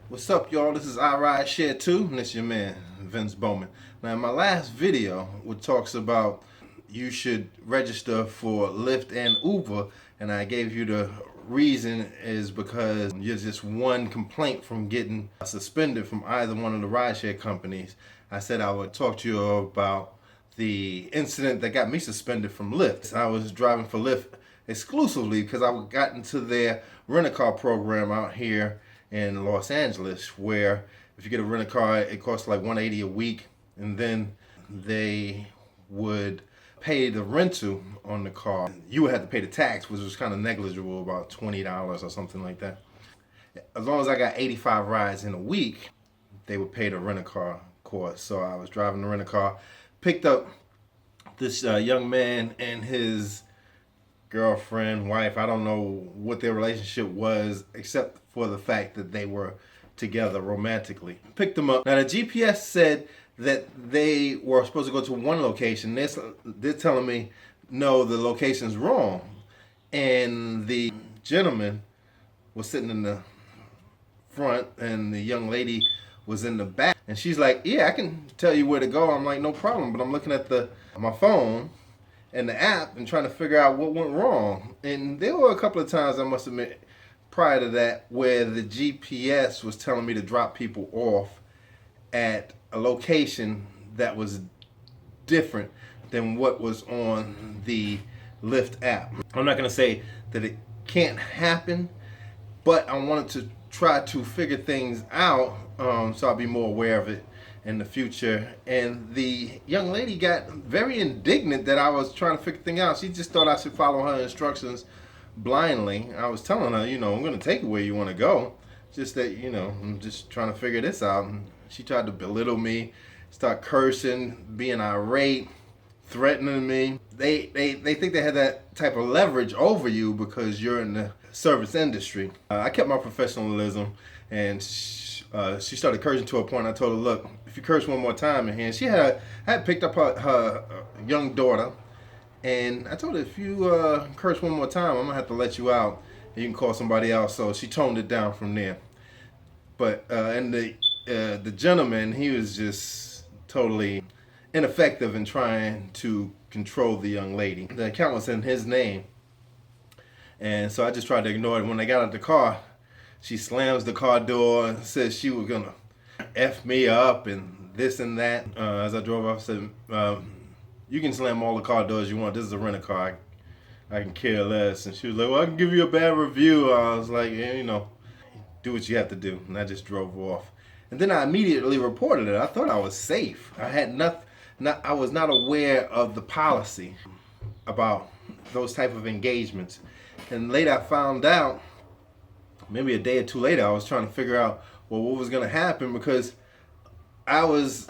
What's up, y'all? This is I Ride Share 2, and it's your man, Vince Bowman. Now, in my last video, which talks about you should register for Lyft and Uber, and I gave you the reason is because you're just one complaint from getting suspended from either one of the rideshare companies. I said I would talk to you about the incident that got me suspended from Lyft. I was driving for Lyft exclusively because I got into their rent-a-car program out here in Los Angeles, where if you get a rent-a-car, it costs like $180 a week, and then they would pay the rental on the car. You would have to pay the tax, which was kind of negligible, about $20 or something like that. As long as I got 85 rides in a week, they would pay the rent-a-car cost. So I was driving the rent-a-car, picked up this young man and his girlfriend, wife. I don't know what their relationship was, except for the fact that they were together romantically. Picked them up. Now the GPS said that they were supposed to go to one location. They're telling me, no, the location's wrong. And the gentleman was sitting in the front and the young lady was in the back. And she's like, yeah, I can tell you where to go. I'm like, no problem. But I'm looking at my phone and the app and trying to figure out what went wrong. And there were a couple of times, I must admit, prior to that, where the GPS was telling me to drop people off at a location that was different than what was on the Lyft app. I'm not going to say that it can't happen, but I wanted to try to figure things out so I'll be more aware of it in the future. And the young lady got very indignant that I was trying to figure things out. She just thought I should follow her instructions blindly. I was telling her, I'm going to take you where you want to go. Just that, I'm just trying to figure this out. And she tried to belittle me, start cursing, being irate, threatening me. They think they had that type of leverage over you because you're in the service industry. I kept my professionalism, and she started cursing to a point. I told her, look, if you curse one more time in here, I had picked up her young daughter, and I told her, if you curse one more time, I'm gonna have to let you out, and you can call somebody else. So she toned it down from there. But and the gentleman, he was just totally ineffective in trying to control the young lady. The account was in his name, and so I just tried to ignore it. When I got out the car, she slams the car door and says she was gonna F me up and this and that. As I drove off, I said, you can slam all the car doors you want. This is a rent-a-car. I can care less. And she was like, well, I can give you a bad review. I was like, yeah, do what you have to do. And I just drove off. And then I immediately reported it. I thought I was safe. I had I was not aware of the policy about those type of engagements. And later I found out, maybe a day or two later, I was trying to figure out, well, what was going to happen, because I was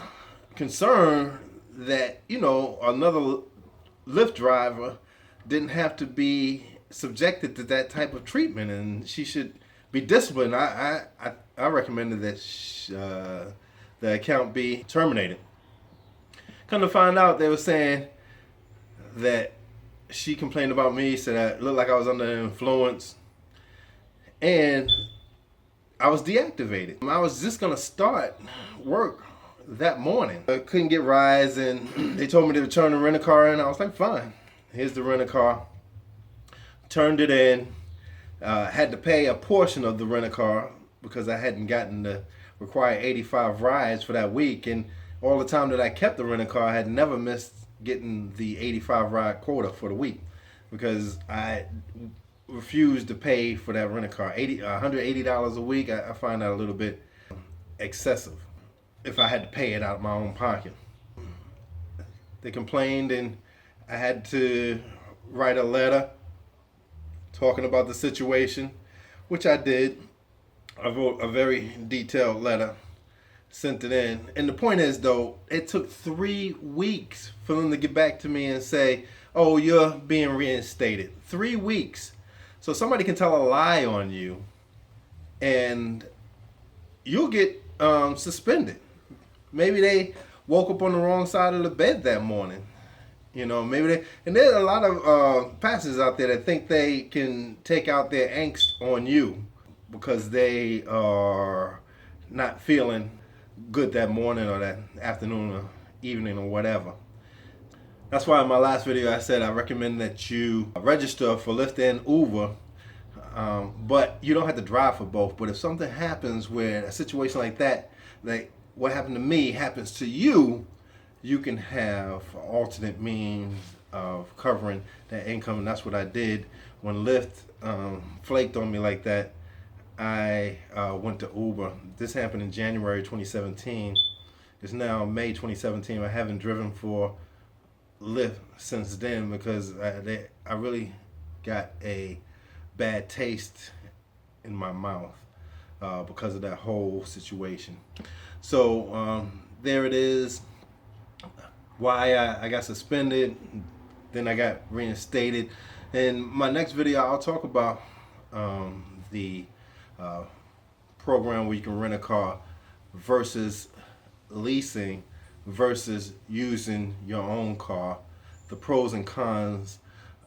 concerned that, another Lyft driver didn't have to be subjected to that type of treatment, and she should be disciplined. I recommended that the account be terminated. Come to find out, they were saying that she complained about me, said I looked like I was under the influence, and I was deactivated. I was just gonna start work that morning. I couldn't get rides, and they told me to return the rent-a-car in. I was like, fine, here's the rent-a-car. Turned it in. Had to pay a portion of the rent-a-car because I hadn't gotten the required 85 rides for that week, and all the time that I kept the rent-a-car, I had never missed getting the 85 ride quota for the week because I refused to pay for that rent-a-car. $180 a week, I find that a little bit excessive if I had to pay it out of my own pocket. They complained, and I had to write a letter talking about the situation, which I did. I wrote a very detailed letter, sent it in. And the point is, though, it took 3 weeks for them to get back to me and say, oh, you're being reinstated. 3 weeks. So somebody can tell a lie on you, and you'll get suspended. Maybe they woke up on the wrong side of the bed that morning. Maybe and there's a lot of pastors out there that think they can take out their angst on you because they are not feeling good that morning or that afternoon or evening or whatever. That's why in my last video I said I recommend that you register for Lyft and Uber, but you don't have to drive for both. But if something happens where a situation like that, like what happened to me, happens to you, you can have an alternate means of covering that income. And that's what I did when Lyft flaked on me like that. I went to Uber. This happened in January 2017. It's now May 2017. I haven't driven for Lyft since then because I really got a bad taste in my mouth because of that whole situation. So there it is. Why I got suspended, then I got reinstated. In my next video, I'll talk about the program where you can rent a car versus leasing versus using your own car, the pros and cons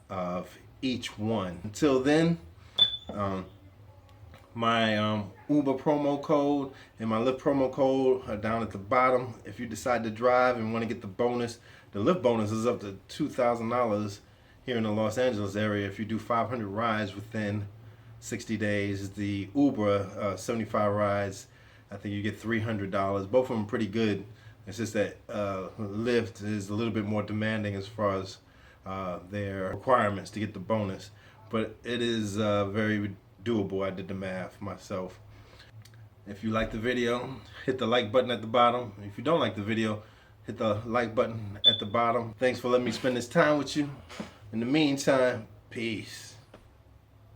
of each one. Until then, my Uber promo code and my Lyft promo code are down at the bottom. If you decide to drive and want to get the bonus, the Lyft bonus is up to $2,000 here in the Los Angeles area if you do 500 rides within 60 days. The Uber 75 rides, I think you get $300. Both of them pretty good. It's just that Lyft is a little bit more demanding as far as their requirements to get the bonus, but it is very doable. I did the math myself. If you like the video, hit the like button at the bottom. If you don't like the video, hit the like button at the bottom. Thanks for letting me spend this time with you. In the meantime, peace.